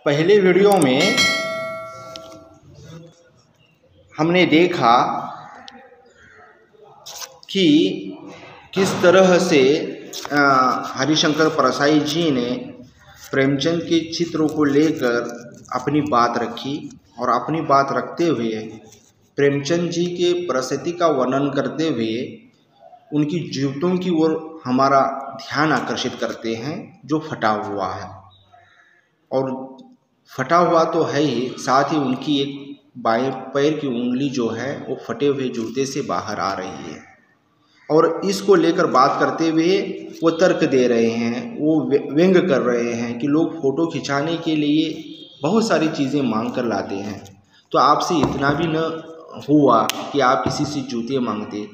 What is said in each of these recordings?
पहले वीडियो में हमने देखा कि किस तरह से हरिशंकर परसाई जी ने प्रेमचंद के चित्रों को लेकर अपनी बात रखी और अपनी बात रखते हुए प्रेमचंद जी के परिस्थिति का वर्णन करते हुए उनकी जूतों की ओर हमारा ध्यान आकर्षित करते हैं जो फटा हुआ है। और फटा हुआ तो है ही, साथ ही उनकी एक बाएं पैर की उंगली जो है वो फटे हुए जूते से बाहर आ रही है। और इसको लेकर बात करते हुए वो तर्क दे रहे हैं, वो व्यंग कर रहे हैं कि लोग फ़ोटो खिंचाने के लिए बहुत सारी चीज़ें मांग कर लाते हैं, तो आपसे इतना भी न हुआ कि आप किसी से जूते मांगते।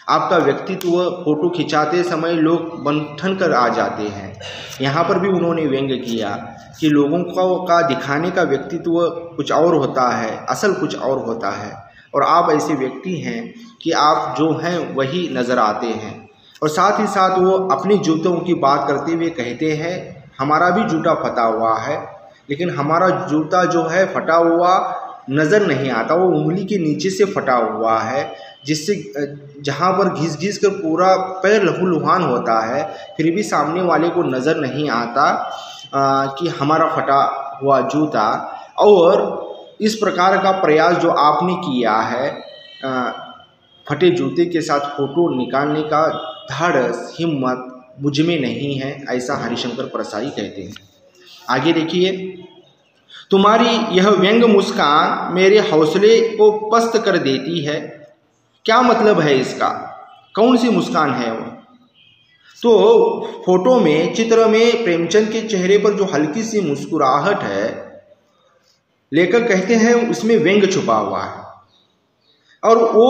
आपका व्यक्तित्व फ़ोटो खिंचाते समय लोग बंठन कर आ जाते हैं। यहाँ पर भी उन्होंने व्यंग किया कि लोगों का दिखाने का व्यक्तित्व कुछ और होता है, असल कुछ और होता है, और आप ऐसे व्यक्ति हैं कि आप जो हैं वही नज़र आते हैं। और साथ ही साथ वो अपने जूतों की बात करते हुए कहते हैं हमारा भी जूता फटा हुआ है, लेकिन हमारा जूता जो है फटा हुआ नज़र नहीं आता, वो उंगली के नीचे से फटा हुआ है, जिससे जहाँ पर घिस घिस कर पूरा पैर लहूलुहान होता है, फिर भी सामने वाले को नज़र नहीं आता कि हमारा फटा हुआ जूता। और इस प्रकार का प्रयास जो आपने किया है फटे जूते के साथ फ़ोटो निकालने का धाड़स, हिम्मत मुझ में नहीं है, ऐसा हरिशंकर परसाई कहते हैं। आगे देखिए, तुम्हारी यह व्यंग मुस्कान मेरे हौसले को पस्त कर देती है। क्या मतलब है इसका? कौन सी मुस्कान है वो? तो फोटो में, चित्र में प्रेमचंद के चेहरे पर जो हल्की सी मुस्कुराहट है, लेखक कहते हैं उसमें व्यंग छुपा हुआ है। और वो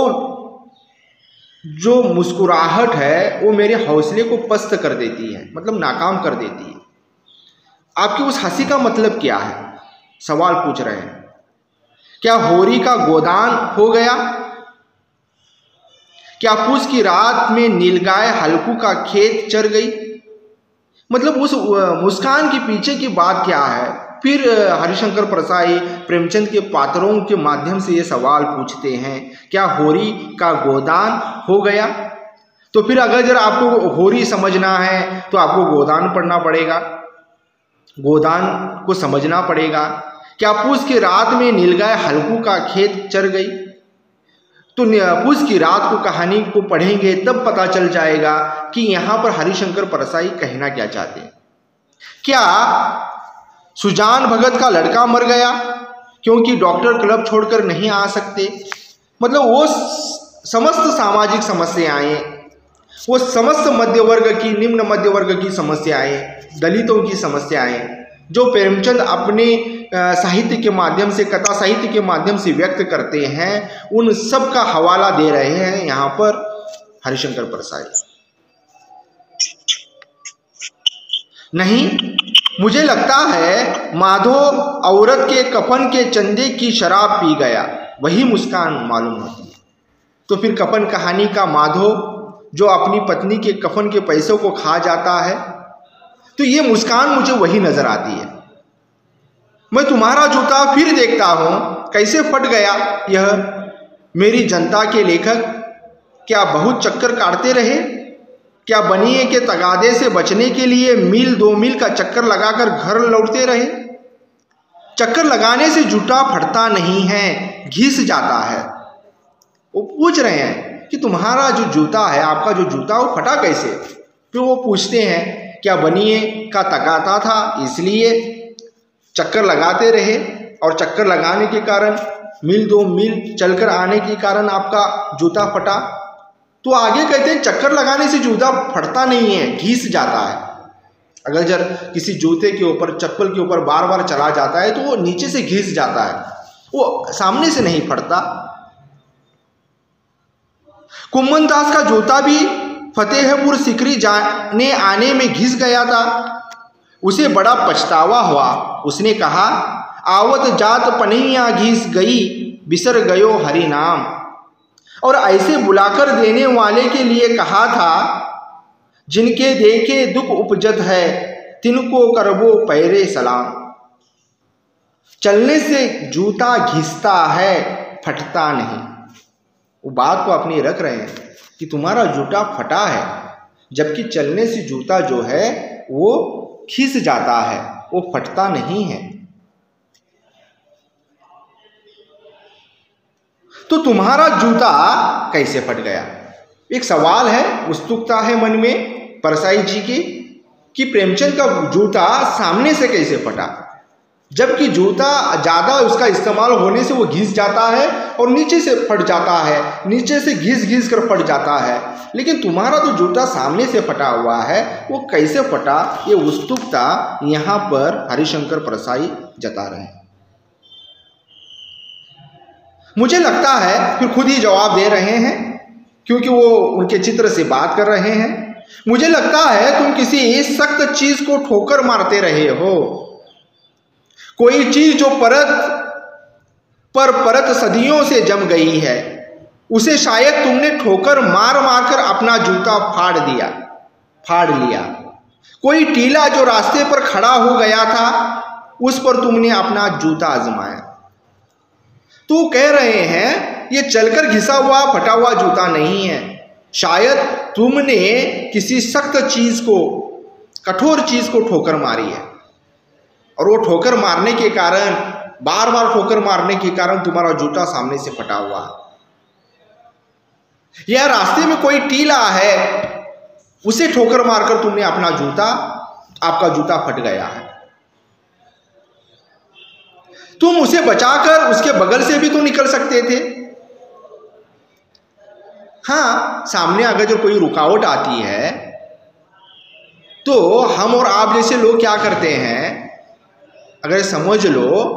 जो मुस्कुराहट है वो मेरे हौसले को पस्त कर देती है, मतलब नाकाम कर देती है। आपकी उस हंसी का मतलब क्या है? सवाल पूछ रहे हैं। क्या होरी का गोदान हो गया? क्या पूस की रात में नीलगाय हल्कू का खेत चर गई? मतलब उस मुस्कान के पीछे की बात क्या है? फिर हरिशंकर परसाई प्रेमचंद के पात्रों के माध्यम से ये सवाल पूछते हैं, क्या होरी का गोदान हो गया? तो फिर अगर आपको होरी समझना है तो आपको गोदान पढ़ना पड़ेगा, गोदान को समझना पड़ेगा। क्या पूस की रात में नीलगाय हल्कू का खेत चर गई? तो पूस की रात को कहानी को पढ़ेंगे तब पता चल जाएगा कि यहाँ पर हरिशंकर परसाई कहना क्या चाहते हैं। क्या सुजान भगत का लड़का मर गया क्योंकि डॉक्टर क्लब छोड़कर नहीं आ सकते? मतलब वो समस्त सामाजिक समस्याएं, वो समस्त मध्य वर्ग की, निम्न मध्य वर्ग की समस्याएं, दलितों की समस्याएं जो प्रेमचंद अपने साहित्य के माध्यम से, कथा साहित्य के माध्यम से व्यक्त करते हैं, उन सब का हवाला दे रहे हैं यहाँ पर हरिशंकर परसाई। नहीं, मुझे लगता है माधो औरत के कफन के चंदे की शराब पी गया, वही मुस्कान मालूम होती है। तो फिर कफन कहानी का माधो जो अपनी पत्नी के कफन के पैसों को खा जाता है, तो ये मुस्कान मुझे वही नजर आती है। मैं तुम्हारा जूता फिर देखता हूं कैसे फट गया। यह मेरी जनता के लेखक क्या बहुत चक्कर काटते रहे? क्या बनिए के तगादे से बचने के लिए मील 2 मील का चक्कर लगाकर घर लौटते रहे? चक्कर लगाने से जूता फटता नहीं है, घिस जाता है। वो पूछ रहे हैं कि तुम्हारा जो जूता है, आपका जो जूता, वो फटा कैसे? फिर वो पूछते हैं क्या बनिए का तगादा था इसलिए चक्कर लगाते रहे, और चक्कर लगाने के कारण मील 2 मील चलकर आने के कारण आपका जूता फटा? तो आगे कहते हैं चक्कर लगाने से जूता फटता नहीं है, घिस जाता है। अगर जब किसी जूते के ऊपर, चप्पल के ऊपर बार बार चला जाता है तो वो नीचे से घिस जाता है, वो सामने से नहीं फटता। कुम्मन दास का जूता भी फतेहपुर सिकरी जाने आने में घिस गया था, उसे बड़ा पछतावा हुआ। उसने कहा आवत जात पनैया घिस गई, बिसर गयो हरि नाम। और ऐसे बुलाकर देने वाले के लिए कहा था, जिनके देखे दुख उपजत है, तिनको करबो पैरे सलाम। चलने से जूता घिसता है, फटता नहीं। वो बात को अपनी रख रहे हैं कि तुम्हारा जूता फटा है, जबकि चलने से जूता जो है वो घिस जाता है, वो फटता नहीं है। तो तुम्हारा जूता कैसे फट गया? एक सवाल है, उत्सुकता है मन में परसाई जी की कि प्रेमचंद का जूता सामने से कैसे फटा, जबकि जूता ज़्यादा उसका इस्तेमाल होने से वो घिस जाता है और नीचे से फट जाता है, नीचे से घिस कर फट जाता है। लेकिन तुम्हारा तो जूता सामने से फटा हुआ है, वो कैसे फटा? ये उत्सुकता यहाँ पर हरिशंकर परसाई जता रहे हैं। मुझे लगता है फिर खुद ही जवाब दे रहे हैं, क्योंकि वो उनके चित्र से बात कर रहे हैं। मुझे लगता है तुम किसी सख्त चीज को ठोकर मारते रहे हो। कोई चीज जो परत पर परत सदियों से जम गई है, उसे शायद तुमने ठोकर मार कर अपना जूता फाड़ लिया। कोई टीला जो रास्ते पर खड़ा हो गया था, उस पर तुमने अपना जूता आजमाया। तो कह रहे हैं ये चलकर घिसा हुआ फटा हुआ जूता नहीं है, शायद तुमने किसी सख्त चीज को, कठोर चीज को ठोकर मारी है, और वो ठोकर मारने के कारण, बार बार ठोकर मारने के कारण तुम्हारा जूता सामने से फटा हुआ है। या रास्ते में कोई टीला है, उसे ठोकर मारकर तुमने आपका जूता फट गया है। तुम उसे बचाकर उसके बगल से भी तो निकल सकते थे। हाँ, सामने अगर जो कोई रुकावट आती है तो हम और आप जैसे लोग क्या करते हैं, अगर समझ लो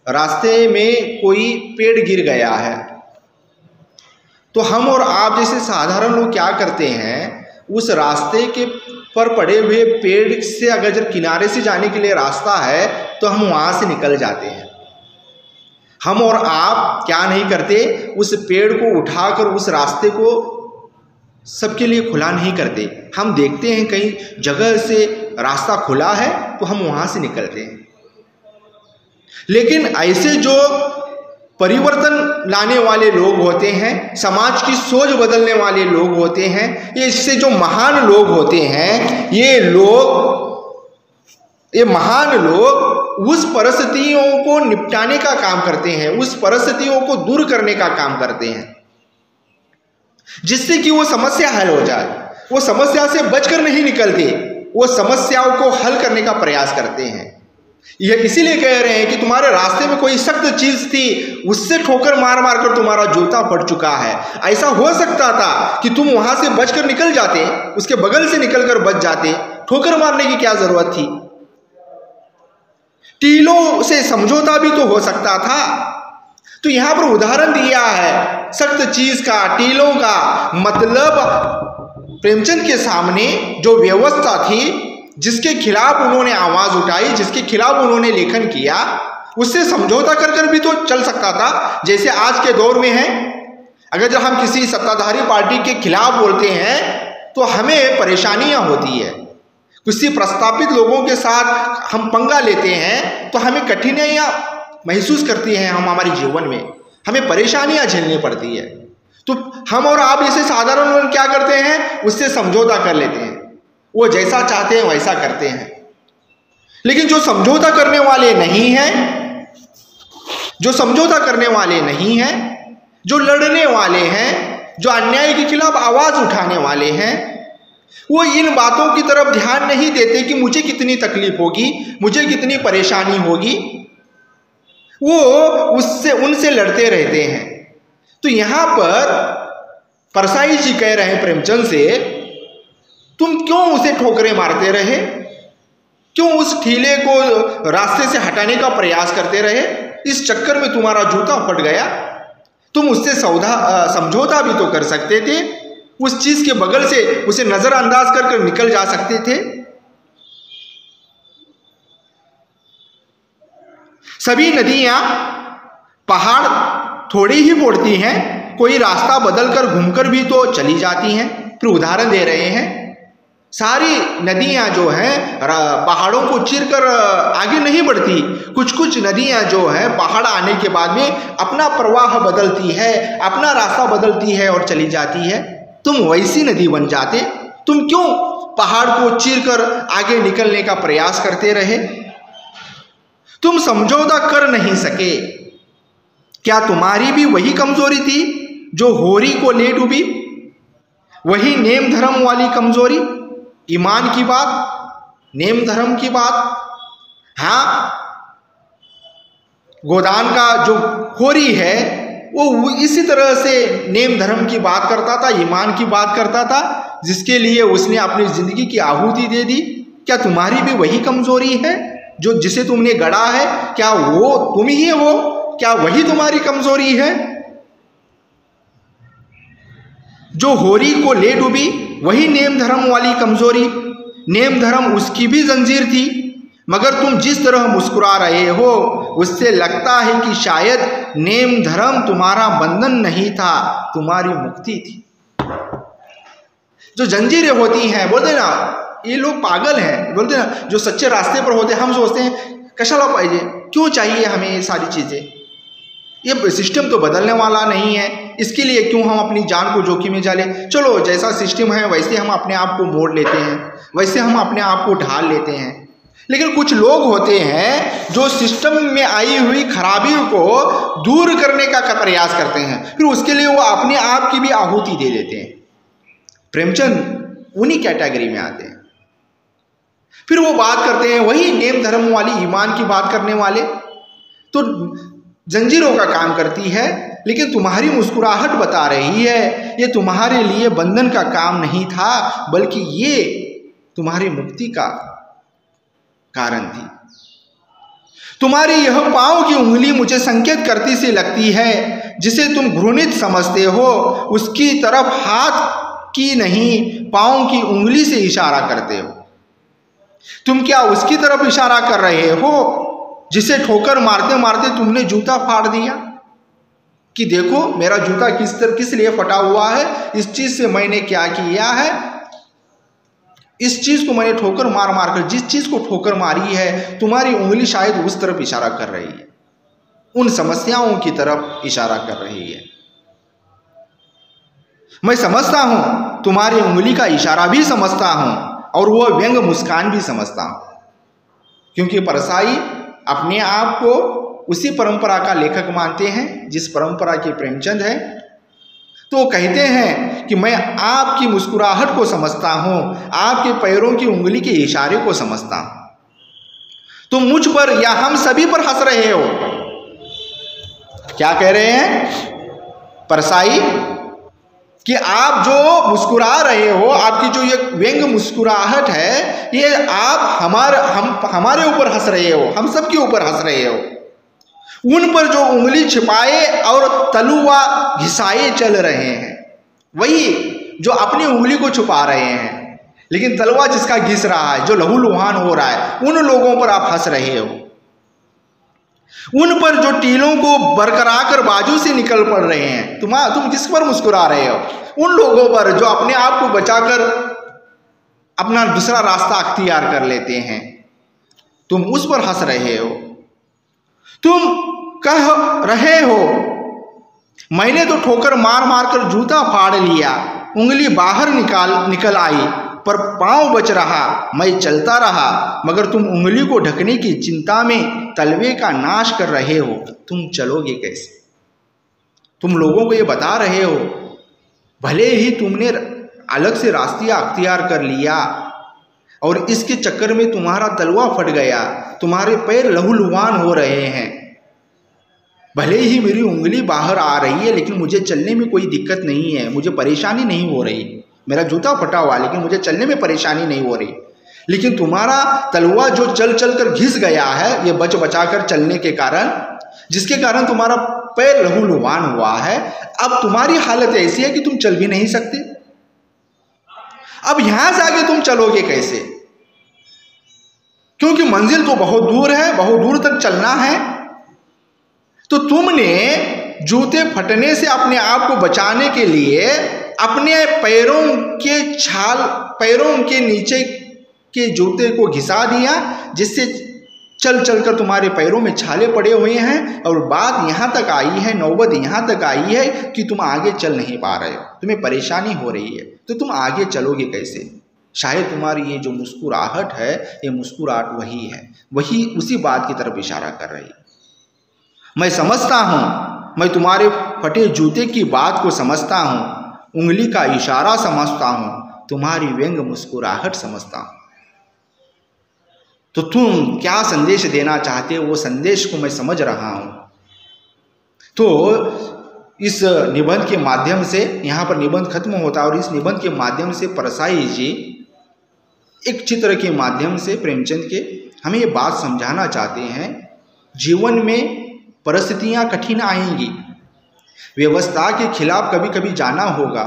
रास्ते में कोई पेड़ गिर गया है, तो हम और आप जैसे साधारण लोग क्या करते हैं, उस रास्ते के पर पड़े हुए पेड़ से अगर जब किनारे से जाने के लिए रास्ता है तो हम वहां से निकल जाते हैं। हम और आप क्या नहीं करते, उस पेड़ को उठाकर उस रास्ते को सबके लिए खुला नहीं करते। हम देखते हैं कहीं जगह से रास्ता खुला है तो हम वहां से निकलते हैं। लेकिन ऐसे जो परिवर्तन लाने वाले लोग होते हैं, समाज की सोच बदलने वाले लोग होते हैं, ये इससे जो महान लोग होते हैं, ये महान लोग उस परिस्थितियों को निपटाने का काम करते हैं, उस परिस्थितियों को दूर करने का काम करते हैं, जिससे कि वो समस्या हल हो जाए। वो समस्या से बचकर नहीं निकलते, वो समस्याओं को हल करने का प्रयास करते हैं। यह इसीलिए कह रहे हैं कि तुम्हारे रास्ते में कोई सख्त चीज थी, उससे ठोकर मार कर तुम्हारा जूता फट चुका है। ऐसा हो सकता था कि तुम वहां से बचकर निकल जाते, उसके बगल से निकलकर बच जाते, ठोकर मारने की क्या जरूरत थी? टीलों से समझौता भी तो हो सकता था। तो यहां पर उदाहरण दिया है सख्त चीज का, टीलों का। मतलब प्रेमचंद के सामने जो व्यवस्था थी, जिसके खिलाफ उन्होंने आवाज उठाई, जिसके खिलाफ उन्होंने लेखन किया, उससे समझौता कर भी तो चल सकता था। जैसे आज के दौर में है, अगर जब हम किसी सत्ताधारी पार्टी के खिलाफ बोलते हैं तो हमें परेशानियां होती है। किसी प्रस्तापित लोगों के साथ हम पंगा लेते हैं तो हमें कठिनाइयां महसूस करती हैं, हम हमारे जीवन में हमें परेशानियां झेलनी पड़ती है। तो हम और आप जैसे साधारण लोग क्या करते हैं, उससे समझौता कर लेते हैं, वो जैसा चाहते हैं वैसा करते हैं। लेकिन जो समझौता करने वाले नहीं हैं, जो समझौता करने वाले नहीं हैं, जो लड़ने वाले हैं, जो अन्याय के खिलाफ आवाज उठाने वाले हैं, वो इन बातों की तरफ ध्यान नहीं देते कि मुझे कितनी तकलीफ होगी, मुझे कितनी परेशानी होगी। वो उनसे लड़ते रहते हैं। तो यहां पर परसाई जी कह रहे हैं प्रेमचंद से, तुम क्यों उसे ठोकरें मारते रहे, क्यों उस ठीले को रास्ते से हटाने का प्रयास करते रहे? इस चक्कर में तुम्हारा जूता फट गया। तुम उससे समझौता भी तो कर सकते थे, उस चीज के बगल से उसे नजरअंदाज कर निकल जा सकते थे। सभी नदियां पहाड़ थोड़ी ही मोड़ती हैं, कोई रास्ता बदलकर घूमकर भी तो चली जाती हैं। फिर उदाहरण दे रहे हैं, सारी नदियां जो हैं पहाड़ों को चीरकर आगे नहीं बढ़ती। कुछ कुछ नदियां जो हैं पहाड़ आने के बाद में अपना प्रवाह बदलती है, अपना रास्ता बदलती है और चली जाती है। तुम वैसी नदी बन जाते। तुम क्यों पहाड़ को चीरकर आगे निकलने का प्रयास करते रहे? तुम समझौता कर नहीं सके। क्या तुम्हारी भी वही कमजोरी थी जो होरी को ले डूबी? वही नेम धर्म वाली कमजोरी, ईमान की बात, नेम धर्म की बात। हाँ, गोदान का जो होरी है वो इसी तरह से नेम धर्म की बात करता था, ईमान की बात करता था, जिसके लिए उसने अपनी जिंदगी की आहुति दे दी। क्या तुम्हारी भी वही कमजोरी है जो जिसे तुमने गढ़ा है? क्या वो तुम ही हो? क्या वही तुम्हारी कमजोरी है? जो होरी को ले डूबी वही नेम धर्म वाली कमजोरी। नेम धर्म उसकी भी जंजीर थी, मगर तुम जिस तरह मुस्कुरा रहे हो उससे लगता है कि शायद नेम धर्म तुम्हारा बंधन नहीं था, तुम्हारी मुक्ति थी। जो जंजीरें होती हैं, बोलते ना ये लोग पागल हैं, बोलते ना जो सच्चे रास्ते पर होते हैं, हम सोचते हैं कशाला पाइजे, क्यों चाहिए हमें ये सारी चीज़ें, ये सिस्टम तो बदलने वाला नहीं है, इसके लिए क्यों हम अपनी जान को जोखिम में डालें। चलो जैसा सिस्टम है वैसे हम अपने आप को मोड़ लेते हैं, वैसे हम अपने आप को ढाल लेते हैं। लेकिन कुछ लोग होते हैं जो सिस्टम में आई हुई खराबी को दूर करने का प्रयास करते हैं, फिर उसके लिए वो अपने आप की भी आहुति दे देते हैं। प्रेमचंद उन्हीं कैटेगरी में आते हैं। फिर वो बात करते हैं वही नेम धर्म वाली, ईमान की बात करने वाले। तो जंजीरों का काम करती है, लेकिन तुम्हारी मुस्कुराहट बता रही है ये तुम्हारे लिए बंधन का काम नहीं था, बल्कि ये तुम्हारी मुक्ति का कारण थी। तुम्हारी यह पांव की उंगली मुझे संकेत करती सी लगती है, जिसे तुम घृणित समझते हो उसकी तरफ हाथ की नहीं पांव की उंगली से इशारा करते हो। तुम क्या उसकी तरफ इशारा कर रहे हो जिसे ठोकर मारते मारते तुमने जूता फाड़ दिया कि देखो मेरा जूता किस लिए फटा हुआ है, इस चीज से मैंने क्या किया है, इस चीज को मैंने ठोकर मार मार कर, जिस चीज को ठोकर मारी है तुम्हारी उंगली शायद उस तरफ इशारा कर रही है, उन समस्याओं की तरफ इशारा कर रही है। मैं समझता हूं, तुम्हारी उंगली का इशारा भी समझता हूं और वह व्यंग मुस्कान भी समझता हूं, क्योंकि परसाई अपने आप को उसी परंपरा का लेखक मानते हैं जिस परंपरा के प्रेमचंद है। तो कहते हैं कि मैं आपकी मुस्कुराहट को समझता हूं, आपके पैरों की उंगली के इशारे को समझता हूं। तुम मुझ पर या हम सभी पर हंस रहे हो। क्या कह रहे हैं परसाई कि आप जो मुस्कुरा रहे हो, आपकी जो ये व्यंग मुस्कुराहट है, ये आप हमारे ऊपर हंस रहे हो, हम सबके ऊपर हंस रहे हो। उन पर जो उंगली छिपाए और तलुआ घिसाए चल रहे हैं, वही जो अपनी उंगली को छुपा रहे हैं, लेकिन तलवा जिसका घिस रहा है, जो लहूलुहान हो रहा है, उन लोगों पर आप हंस रहे हो। उन पर जो टीलों को बरकरा कर बाजू से निकल पड़ रहे हैं, तुम किस पर मुस्कुरा रहे हो? उन लोगों पर जो अपने आप को बचाकर अपना दूसरा रास्ता अख्तियार कर लेते हैं, तुम उस पर हंस रहे हो। तुम कह रहे हो मैंने तो ठोकर मार मार कर जूता फाड़ लिया, उंगली बाहर निकल आई पर पांव बच रहा, मैं चलता रहा, मगर तुम उंगली को ढकने की चिंता में तलवे का नाश कर रहे हो। तुम चलोगे कैसे? तुम लोगों को ये बता रहे हो, भले ही तुमने अलग से रास्ता अख्तियार कर लिया और इसके चक्कर में तुम्हारा तलवा फट गया, तुम्हारे पैर लहूलुहान हो रहे हैं, भले ही मेरी उंगली बाहर आ रही है लेकिन मुझे चलने में कोई दिक्कत नहीं है, मुझे परेशानी नहीं हो रही, मेरा जूता फटा हुआ लेकिन मुझे चलने में परेशानी नहीं हो रही। लेकिन तुम्हारा तलवा जो चल चल कर घिस गया है, ये बचा कर चलने के कारण, जिसके कारण तुम्हारा पैर लहूलुहान हुआ है, अब तुम्हारी हालत ऐसी है कि तुम चल भी नहीं सकते। अब यहां से आगे तुम चलोगे कैसे? क्योंकि मंजिल तो बहुत दूर है, बहुत दूर तक चलना है। तो तुमने जूते फटने से अपने आप को बचाने के लिए अपने पैरों के छाल पैरों के नीचे के जूते को घिसा दिया, जिससे चल चल कर तुम्हारे पैरों में छाले पड़े हुए हैं। और बात यहाँ तक आई है, नौबत यहाँ तक आई है कि तुम आगे चल नहीं पा रहे हो, तुम्हें परेशानी हो रही है, तो तुम आगे चलोगे कैसे? शायद तुम्हारी ये जो मुस्कुराहट है, ये मुस्कुराहट वही है, वही उसी बात की तरफ इशारा कर रही है। मैं समझता हूँ, मैं तुम्हारे फटे जूते की बात को समझता हूँ, उंगली का इशारा समझता हूँ, तुम्हारी व्यंग मुस्कुराहट समझता हूँ। तो तुम क्या संदेश देना चाहते हो, वो संदेश को मैं समझ रहा हूँ। तो इस निबंध के माध्यम से, यहाँ पर निबंध खत्म होता है और इस निबंध के माध्यम से परसाई जी एक चित्र के माध्यम से प्रेमचंद के हमें ये बात समझाना चाहते हैं, जीवन में परिस्थितियाँ कठिन आएंगी, व्यवस्था के खिलाफ कभी कभी जाना होगा,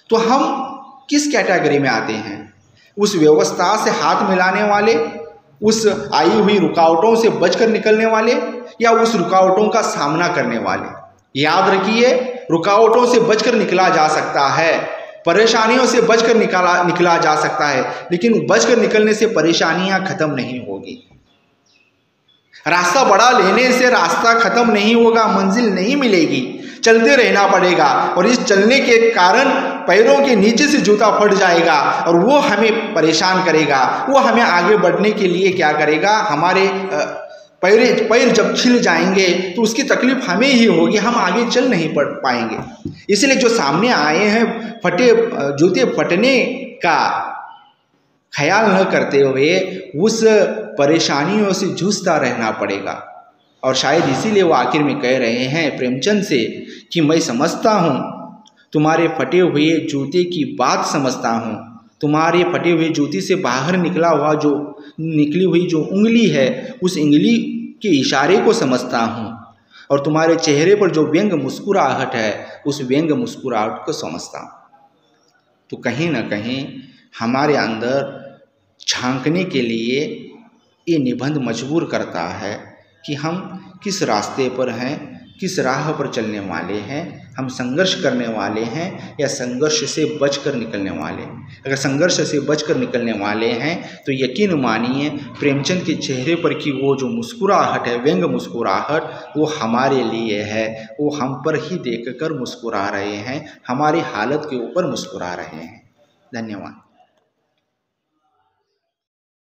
तो हम किस कैटेगरी में आते हैं? उस व्यवस्था से हाथ मिलाने वाले, उस आई हुई रुकावटों से बचकर निकलने वाले, या उस रुकावटों का सामना करने वाले? याद रखिए, रुकावटों से बचकर निकला जा सकता है, परेशानियों से बचकर निकला जा सकता है, लेकिन बचकर निकलने से परेशानियां खत्म नहीं होगी। रास्ता बड़ा लेने से रास्ता खत्म नहीं होगा, मंजिल नहीं मिलेगी, चलते रहना पड़ेगा। और इस चलने के कारण पैरों के नीचे से जूता फट जाएगा और वो हमें परेशान करेगा, वो हमें आगे बढ़ने के लिए क्या करेगा, हमारे पैर जब छिल जाएंगे तो उसकी तकलीफ हमें ही होगी, हम आगे चल नहीं पड़ पाएंगे। इसलिए जो सामने आए हैं, फटे जूते फटने का ख्याल न करते हुए उस परेशानियों से जूझता रहना पड़ेगा। और शायद इसीलिए वो आखिर में कह रहे हैं प्रेमचंद से कि मैं समझता हूँ, तुम्हारे फटे हुए जूते की बात समझता हूँ, तुम्हारे फटे हुए जूते से बाहर निकली हुई जो उंगली है, उस उंगली के इशारे को समझता हूँ, और तुम्हारे चेहरे पर जो व्यंग मुस्कुराहट है, उस व्यंग मुस्कुराहट को समझता हूँ। तो कहीं ना कहीं हमारे अंदर झांकने के लिए ये निबंध मजबूर करता है कि हम किस रास्ते पर हैं, किस राह पर चलने वाले हैं, हम संघर्ष करने वाले हैं या संघर्ष से बचकर निकलने वाले हैं। अगर संघर्ष से बचकर निकलने वाले हैं तो यकीन मानिए प्रेमचंद के चेहरे पर की वो जो मुस्कुराहट है, व्यंग मुस्कुराहट, वो हमारे लिए है, वो हम पर ही देखकर मुस्कुरा रहे हैं, हमारी हालत के ऊपर मुस्कुरा रहे हैं। धन्यवाद।